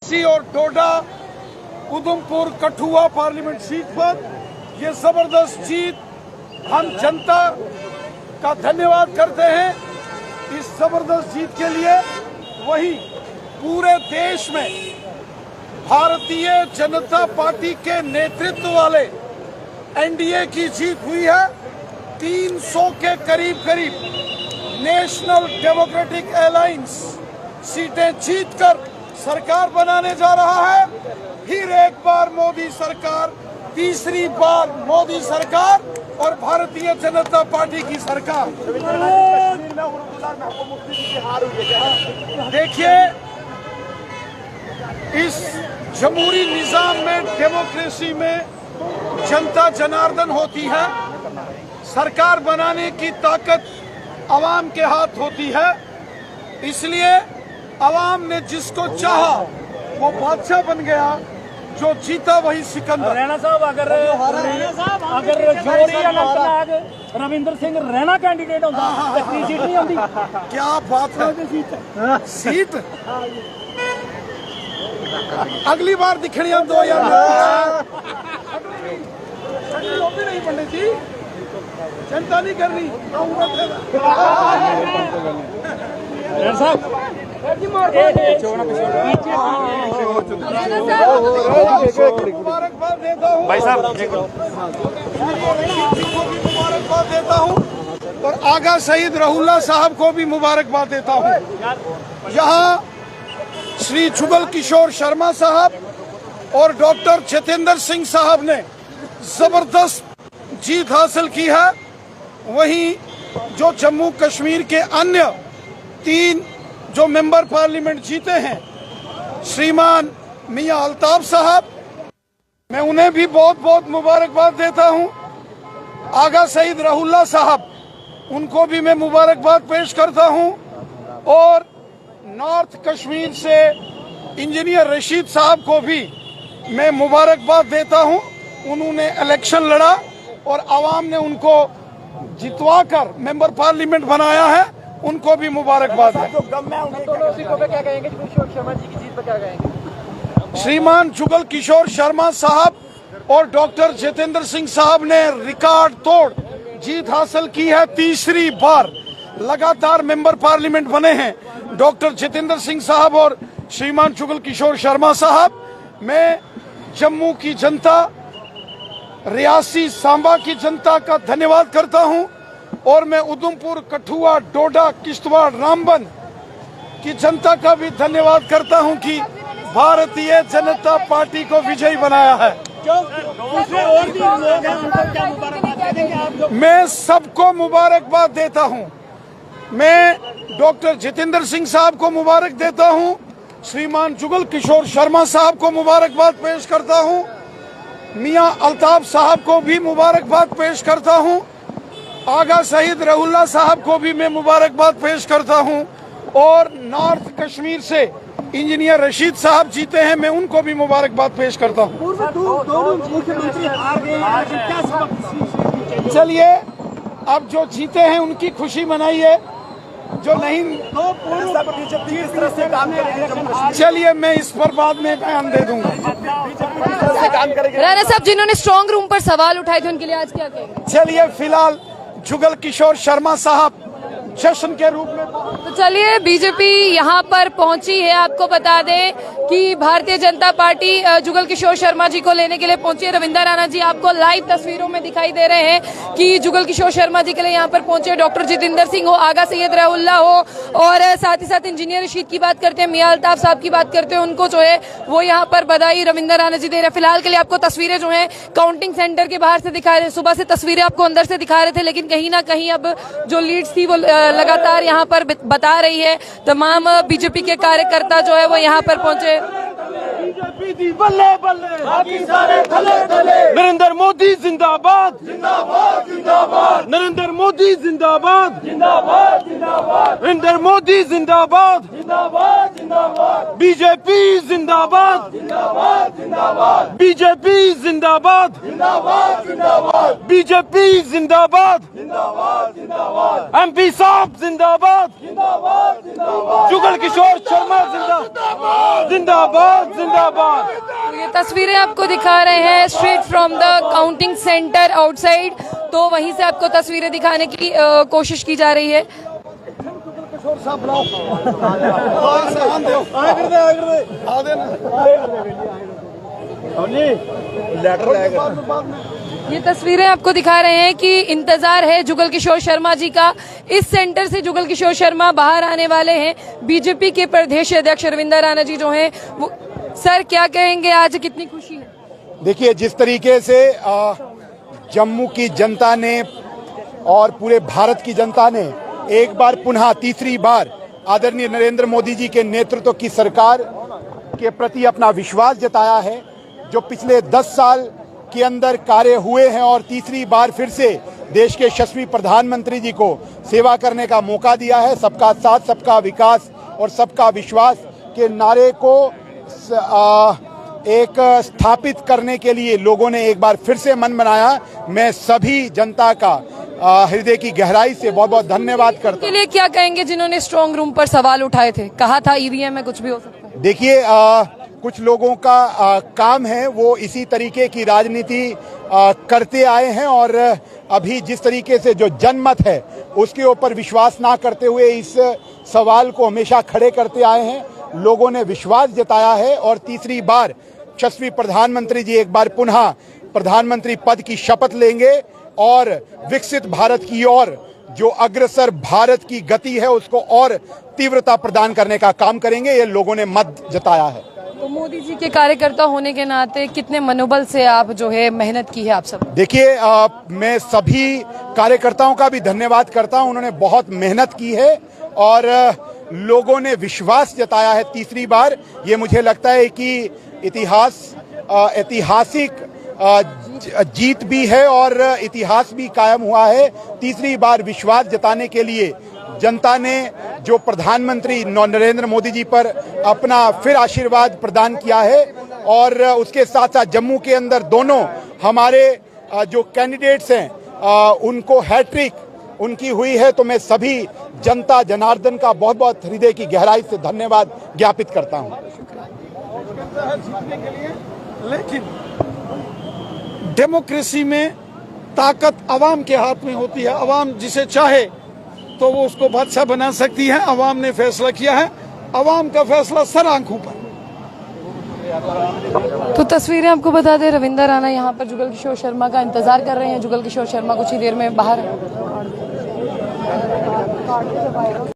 सी और Doda Udhampur Kathua parliament seat पर ये जबरदस्त जीत, हम जनता का धन्यवाद करते हैं इस जबरदस्त जीत के लिए। वही पूरे देश में भारतीय जनता पार्टी के नेतृत्व वाले एनडीए की जीत हुई है। 300 के करीब नेशनल डेमोक्रेटिक अलायंस सीटें जीतकर सरकार बनाने जा रहा है। फिर एक बार मोदी सरकार, तीसरी बार मोदी सरकार और भारतीय जनता पार्टी की सरकार। देखिए, इस जमहूरी निजाम में, डेमोक्रेसी में जनता जनार्दन होती है। सरकार बनाने की ताकत अवाम के हाथ होती है। इसलिए अवाम ने जिसको चाहा वो बादशाह बन गया, जो जीता वही सिकंदर। रैना साहब अगर जोरी अनंतनाग रविंद्र सिंह रैना कैंडिडेट होता तो सीट नहीं आती। क्या बात है, सीट अगली बार दिखनी हम 2000 नहीं पंडित जी, जनता नहीं करनी। मुबारकबाद देता हूँ भाई साहब, मुबारकबाद देता हूँ और आगा शहीद रहुल्ला साहब को भी मुबारकबाद देता हूँ। यहाँ श्री जुगल किशोर शर्मा साहब और डॉक्टर जितेंद्र सिंह साहब ने जबरदस्त जीत हासिल की है। वहीं जो जम्मू कश्मीर के अन्य 3 जो मेंबर पार्लियामेंट जीते हैं, श्रीमान मियां अल्ताफ साहब, मैं उन्हें भी बहुत बहुत मुबारकबाद देता हूं। आगा शहीद रहुल्ला साहब, उनको भी मैं मुबारकबाद पेश करता हूं। और नॉर्थ कश्मीर से इंजीनियर रशीद साहब को भी मैं मुबारकबाद देता हूं। उन्होंने इलेक्शन लड़ा और आवाम ने उनको जितवाकर मेंबर पार्लियामेंट बनाया है, उनको भी मुबारकबाद है। श्रीमान जुगल किशोर शर्मा साहब और डॉक्टर जितेंद्र सिंह साहब ने रिकॉर्ड तोड़ जीत हासिल की है। तीसरी बार लगातार मेंबर पार्लियामेंट बने हैं डॉक्टर जितेंद्र सिंह साहब और श्रीमान जुगल किशोर शर्मा साहब। मैं जम्मू की जनता, रियासी सांबा की जनता का धन्यवाद करता हूं और मैं उधमपुर, कठुआ, डोडा, किश्तवाड़, रामबन की जनता का भी धन्यवाद करता हूं कि भारतीय जनता पार्टी को विजयी बनाया है। मैं सबको मुबारकबाद देता हूं। मैं डॉक्टर जितेंद्र सिंह साहब को मुबारक देता हूं, श्रीमान जुगल किशोर शर्मा साहब को मुबारकबाद पेश करता हूं, मियां अल्ताफ साहब को भी मुबारकबाद पेश करता हूं, आगा शहीद रहुल्ला साहब को भी मैं मुबारकबाद पेश करता हूं और नॉर्थ कश्मीर से इंजीनियर रशीद साहब जीते हैं, मैं उनको भी मुबारकबाद पेश करता हूं। चलिए, अब जो जीते हैं उनकी खुशी मनाइए, जो नहीं चलिए मैं इस पर बाद में बयान दे दूंगा। राणा साहब, जिन्होंने स्ट्रॉन्ग रूम पर सवाल उठाए थे, उनके लिए आज क्या कहेंगे? चलिए, फिलहाल जुगल किशोर शर्मा साहब जश्न के रूप में। तो चलिए, बीजेपी यहाँ पर पहुंची है। आपको बता दें कि भारतीय जनता पार्टी जुगल किशोर शर्मा जी को लेने के लिए पहुंची है। रविंद्र राणा जी आपको लाइव तस्वीरों में दिखाई दे रहे हैं कि जुगल किशोर शर्मा जी के लिए यहाँ पर पहुंचे डॉक्टर जितेंद्र सिंह हो, आगा सैयद रहुल्ला हो और साथ ही साथ इंजीनियर रशीद की बात करते हैं, मियां अल्ताफ साहब की बात करते हैं, उनको जो है वो यहाँ पर बधाई रविंद्र राणा जी दे रहे हैं। फिलहाल के लिए आपको तस्वीरें जो है काउंटिंग सेंटर के बाहर से दिखा रहे हैं। सुबह से तस्वीरें आपको अंदर से दिखा रहे थे, लेकिन कहीं ना कहीं अब जो लीड्स थी वो लगातार यहाँ पर बता रही है। तमाम बीजेपी के कार्यकर्ता जो है वो यहाँ पर पहुंचे। बीजेपी दी बल्ले बल्ले बाकी सारे थले थले। नरेंद्र मोदी जिंदाबाद जिंदाबाद जिंदाबाद। नरेंद्र मोदी जिंदाबाद जिंदाबाद जिंदाबाद। नरेंद्र मोदी जिंदाबाद जिंदाबाद जिंदाबाद। बीजेपी जिंदाबाद जिंदाबाद जिंदाबाद। बीजेपी जिंदाबाद जिंदाबाद जिंदाबाद। बीजेपी जिंदाबाद जिंदाबाद जिंदाबाद। एमपी साहब जिंदाबाद जिंदाबाद जिंदाबाद। जुगल किशोर शर्मा जिंदाबाद जिंदाबाद जिंदाबाद। ये तस्वीरें आपको दिखा रहे हैं straight from the counting centre outside, तो वहीं से आपको तस्वीरें दिखाने की कोशिश की जा रही है। किशोर साहब बुलाओ। ये तस्वीरें आपको दिखा रहे हैं कि इंतजार है जुगल किशोर शर्मा जी का। इस सेंटर से जुगल किशोर शर्मा बाहर आने वाले हैं। बीजेपी के प्रदेश अध्यक्ष रविंदर राणा जी जो हैं वो, सर क्या कहेंगे, आज कितनी खुशी है? देखिए, जिस तरीके से जम्मू की जनता ने और पूरे भारत की जनता ने एक बार पुनः तीसरी बार आदरणीय नरेंद्र मोदी जी के नेतृत्व की सरकार के प्रति अपना विश्वास जताया है, जो पिछले 10 साल के अंदर कार्य हुए हैं और तीसरी बार फिर से देश के यशस्वी प्रधानमंत्री जी को सेवा करने का मौका दिया है। सबका साथ, सबका विकास और सबका विश्वास के नारे को एक स्थापित करने के लिए लोगों ने एक बार फिर से मन बनाया। मैं सभी जनता का हृदय की गहराई से बहुत बहुत धन्यवाद करता हूं। के लिए क्या कहेंगे जिन्होंने स्ट्रांग रूम पर सवाल उठाए थे, कहा था ईवीएम में कुछ भी हो सकता है? देखिए, कुछ लोगों का काम है, वो इसी तरीके की राजनीति करते आए हैं और अभी जिस तरीके से जो जनमत है उसके ऊपर विश्वास ना करते हुए इस सवाल को हमेशा खड़े करते आए हैं। लोगों ने विश्वास जताया है और तीसरी बार यशस्वी प्रधानमंत्री जी एक बार पुनः प्रधानमंत्री पद की शपथ लेंगे और विकसित भारत की ओर जो अग्रसर भारत की गति है उसको और तीव्रता प्रदान करने का काम करेंगे। ये लोगों ने मत जताया है। तो मोदी जी के कार्यकर्ता होने के नाते कितने मनोबल से आप जो है मेहनत की है आप सब? देखिए, मैं सभी कार्यकर्ताओं का भी धन्यवाद करता हूं। उन्होंने बहुत मेहनत की है और लोगों ने विश्वास जताया है तीसरी बार। ये मुझे लगता है कि ऐतिहासिक जीत भी है और इतिहास भी कायम हुआ है। तीसरी बार विश्वास जताने के लिए जनता ने जो प्रधानमंत्री नरेंद्र मोदी जी पर अपना फिर आशीर्वाद प्रदान किया है और उसके साथ साथ जम्मू के अंदर दोनों हमारे जो कैंडिडेट्स हैं उनको हैट्रिक उनकी हुई है। तो मैं सभी जनता जनार्दन का बहुत बहुत हृदय की गहराई से धन्यवाद ज्ञापित करता हूं। लेकिन डेमोक्रेसी में ताकत अवाम के हाथ में होती है। अवाम जिसे चाहे तो वो उसको बादशाह बना सकती है। अवाम ने फैसला किया है, अवाम का फैसला सर आंखों पर। तो तस्वीरें आपको बता दें, रविंदर राणा यहाँ पर जुगल किशोर शर्मा का इंतजार कर रहे हैं। जुगल किशोर शर्मा कुछ ही देर में बाहर